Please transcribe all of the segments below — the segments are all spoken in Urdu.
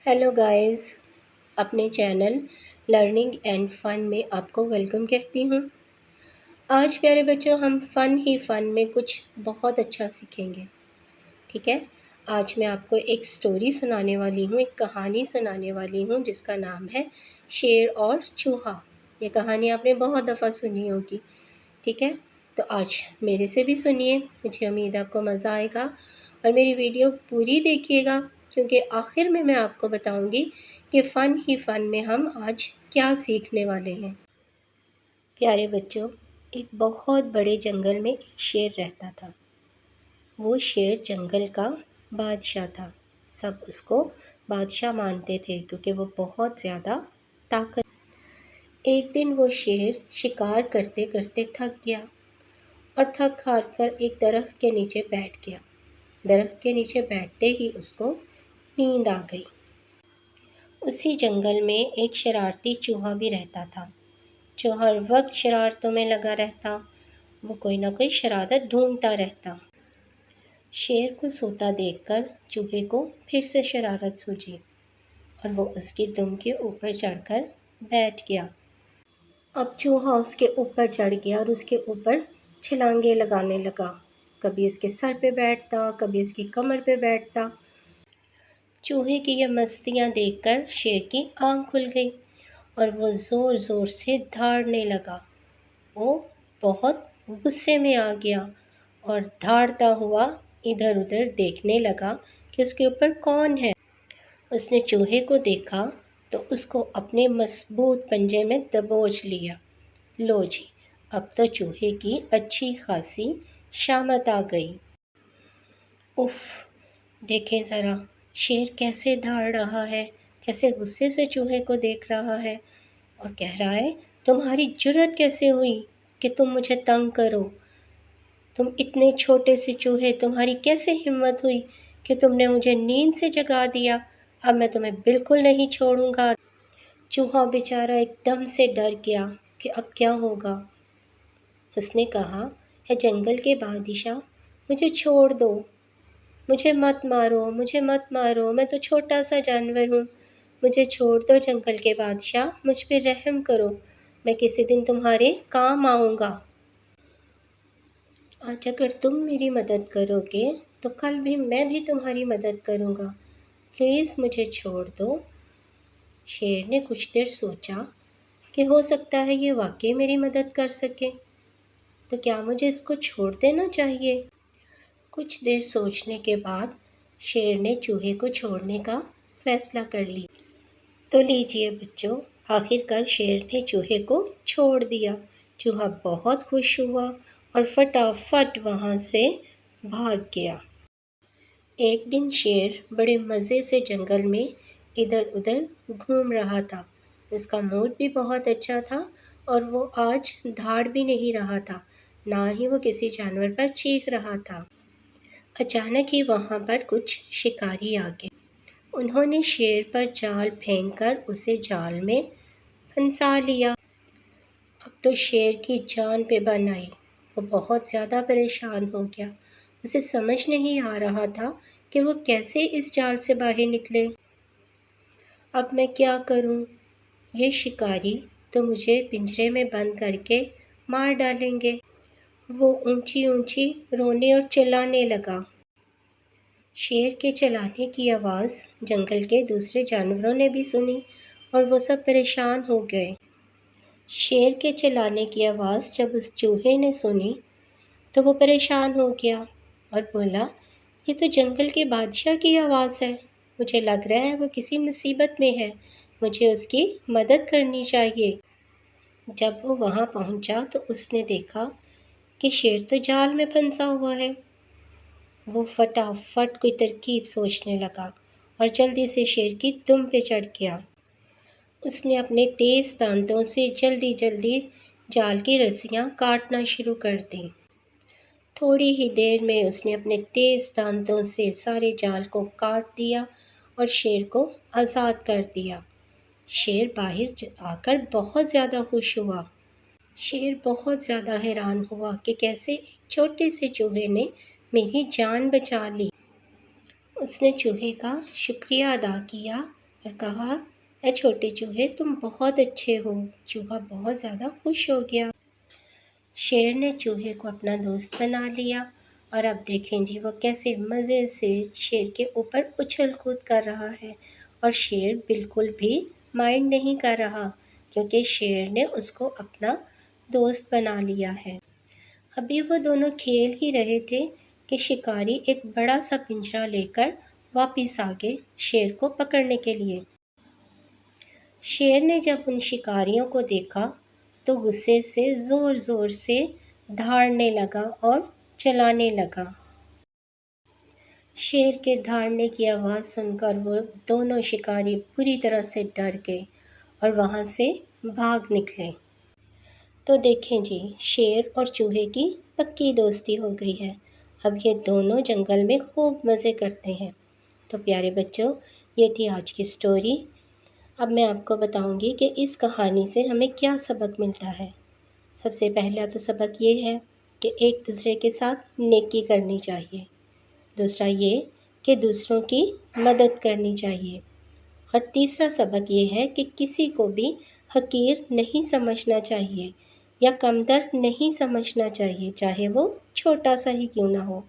ہیلو گائز، اپنے چینل لرننگ اینڈ فن میں آپ کو ویلکم کہتی ہوں۔ آج پیارے بچوں ہم فن ہی فن میں کچھ بہت اچھا سیکھیں گے، ٹھیک ہے؟ آج میں آپ کو ایک سٹوری سنانے والی ہوں، ایک کہانی سنانے والی ہوں جس کا نام ہے شیر اور چوہا۔ یہ کہانی آپ نے بہت دفعہ سنی ہوگی، ٹھیک ہے؟ تو آج میرے سے بھی سنیے، مجھے امید ہے آپ کو مزہ آئے گا اور میری ویڈیو پوری دیکھیے گا، کیونکہ آخر میں آپ کو بتاؤں گی کہ فن ہی فن میں ہم آج کیا سیکھنے والے ہیں۔ پیارے بچوں، ایک بہت بڑے جنگل میں ایک شیر رہتا تھا۔ وہ شیر جنگل کا بادشاہ تھا، سب اس کو بادشاہ مانتے تھے کیونکہ وہ بہت زیادہ طاقت۔ ایک دن وہ شیر شکار کرتے کرتے تھک گیا اور تھک ہار کر ایک درخت کے نیچے بیٹھ گیا۔ درخت کے نیچے بیٹھتے ہی اس کو نیند آ گئی۔ اسی جنگل میں ایک شرارتی چوہا بھی رہتا تھا جو ہر وقت شرارتوں میں لگا رہتا، وہ کوئی نہ کوئی شرارت ڈھونڈتا رہتا۔ شیر کو سوتا دیکھ کر چوہے کو پھر سے شرارت سوچی اور وہ اس کی دم کے اوپر چڑھ کر بیٹھ گیا۔ اب چوہا اس کے اوپر چڑھ گیا اور اس کے اوپر چھلانگے لگانے لگا، کبھی اس کے سر پہ بیٹھتا، کبھی اس کی کمر پہ بیٹھتا۔ چوہے کی یہ مستیاں دیکھ کر شیر کی آنکھ کھل گئی اور وہ زور زور سے دھاڑنے لگا۔ وہ بہت غصے میں آ گیا اور دھاڑتا ہوا ادھر ادھر دیکھنے لگا کہ اس کے اوپر کون ہے۔ اس نے چوہے کو دیکھا تو اس کو اپنے مضبوط پنجے میں دبوچ لیا۔ لو جی، اب تو چوہے کی اچھی خاصی شامت آ گئی۔ اف، دیکھیں ذرا شیر کیسے دھاڑ رہا ہے، کیسے غصے سے چوہے کو دیکھ رہا ہے اور کہہ رہا ہے تمہاری جرأت کیسے ہوئی کہ تم مجھے تنگ کرو، تم اتنے چھوٹے سے چوہے، تمہاری کیسے ہمت ہوئی کہ تم نے مجھے نیند سے جگا دیا، اب میں تمہیں بالکل نہیں چھوڑوں گا۔ چوہا بیچارہ ایک دم سے ڈر گیا کہ اب کیا ہوگا۔ اس نے کہا اے جنگل کے بادشاہ، مجھے چھوڑ دو، مجھے مت مارو، مجھے مت مارو، میں تو چھوٹا سا جانور ہوں، مجھے چھوڑ دو جنگل کے بادشاہ، مجھ پہ رحم کرو، میں کسی دن تمہارے کام آؤں گا۔ آج اگر تم میری مدد کرو گے تو کل بھی میں بھی تمہاری مدد کروں گا، پلیز مجھے چھوڑ دو۔ شیر نے کچھ دیر سوچا کہ ہو سکتا ہے یہ واقعی میری مدد کر سکے، تو کیا مجھے اس کو چھوڑ دینا چاہیے؟ کچھ دیر سوچنے کے بعد شیر نے چوہے کو چھوڑنے کا فیصلہ کر لیا۔ تو لیجئے بچوں، آخر کار شیر نے چوہے کو چھوڑ دیا۔ چوہا بہت خوش ہوا اور فٹافٹ وہاں سے بھاگ گیا۔ ایک دن شیر بڑے مزے سے جنگل میں ادھر ادھر گھوم رہا تھا۔ اس کا موڈ بھی بہت اچھا تھا اور وہ آج دھاڑ بھی نہیں رہا تھا، نہ ہی وہ کسی جانور پر چیخ رہا تھا۔ اچانک ہی وہاں پر کچھ شکاری آ گئے۔ انہوں نے شیر پر جال پھینک کر اسے جال میں پھنسا لیا۔ اب تو شیر کی جان پہ بن آئی، وہ بہت زیادہ پریشان ہو گیا۔ اسے سمجھ نہیں آ رہا تھا کہ وہ کیسے اس جال سے باہر نکلے۔ اب میں کیا کروں؟ یہ شکاری تو مجھے پنجرے میں بند کر کے مار ڈالیں گے۔ وہ اونچی اونچی رونے اور چلانے لگا۔ شیر کے چلانے کی آواز جنگل کے دوسرے جانوروں نے بھی سنی اور وہ سب پریشان ہو گئے۔ شیر کے چلانے کی آواز جب اس چوہے نے سنی تو وہ پریشان ہو گیا اور بولا یہ تو جنگل کے بادشاہ کی آواز ہے، مجھے لگ رہا ہے وہ کسی مصیبت میں ہے، مجھے اس کی مدد کرنی چاہیے۔ جب وہ وہاں پہنچا تو اس نے دیکھا کہ شیر تو جال میں پھنسا ہوا ہے۔ وہ فٹافٹ کوئی ترکیب سوچنے لگا اور جلدی سے شیر کی دم پہ چڑھ گیا۔ اس نے اپنے تیز دانتوں سے جلدی جلدی جال کی رسیاں کاٹنا شروع کر دیں۔ تھوڑی ہی دیر میں اس نے اپنے تیز دانتوں سے سارے جال کو کاٹ دیا اور شیر کو آزاد کر دیا۔ شیر باہر آ کر بہت زیادہ خوش ہوا۔ شیر بہت زیادہ حیران ہوا کہ کیسے ایک چھوٹے سے چوہے نے میری جان بچا لی۔ اس نے چوہے کا شکریہ ادا کیا اور کہا، اے چھوٹے چوہے تم بہت اچھے ہو۔ چوہا بہت زیادہ خوش ہو گیا۔ شیر نے چوہے کو اپنا دوست بنا لیا، اور اب دیکھیں جی وہ کیسے مزے سے شیر کے اوپر اچھل کود کر رہا ہے، اور شیر بالکل بھی مائنڈ نہیں کر رہا کیونکہ شیر نے اس کو اپنا دوست بنا لیا ہے۔ ابھی وہ دونوں کھیل ہی رہے تھے کہ شکاری ایک بڑا سا پنجرا لے کر واپس آ گئے شیر کو پکڑنے کے لیے۔ شیر نے جب ان شکاریوں کو دیکھا تو غصے سے زور زور سے دھاڑنے لگا اور چلانے لگا۔ شیر کے دھاڑنے کی آواز سن کر وہ دونوں شکاری بری طرح سے ڈر گئے اور وہاں سے بھاگ نکلے۔ تو دیکھیں جی شیر اور چوہے کی پکی دوستی ہو گئی ہے۔ اب یہ دونوں جنگل میں خوب مزے کرتے ہیں۔ تو پیارے بچوں، یہ تھی آج کی سٹوری۔ اب میں آپ کو بتاؤں گی کہ اس کہانی سے ہمیں کیا سبق ملتا ہے۔ سب سے پہلا تو سبق یہ ہے کہ ایک دوسرے کے ساتھ نیکی کرنی چاہیے۔ دوسرا یہ کہ دوسروں کی مدد کرنی چاہیے۔ اور تیسرا سبق یہ ہے کہ کسی کو بھی حقیر نہیں سمجھنا چاہیے یا کمتر نہیں سمجھنا چاہیے، چاہے وہ چھوٹا سا ہی کیوں نہ ہو۔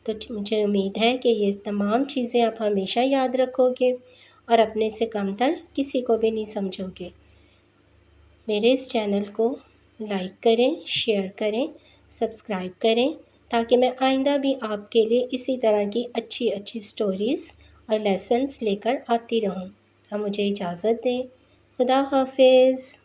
تو مجھے امید ہے کہ یہ تمام چیزیں آپ ہمیشہ یاد رکھو گے اور اپنے سے کمتر کسی کو بھی نہیں سمجھو گے۔ میرے اس چینل کو لائک کریں، شیئر کریں، سبسکرائب کریں تاکہ میں آئندہ بھی آپ کے لیے اسی طرح کی اچھی اچھی سٹوریز اور لیسنز لے کر آتی رہوں۔ اب مجھے اجازت دیں۔ خدا حافظ۔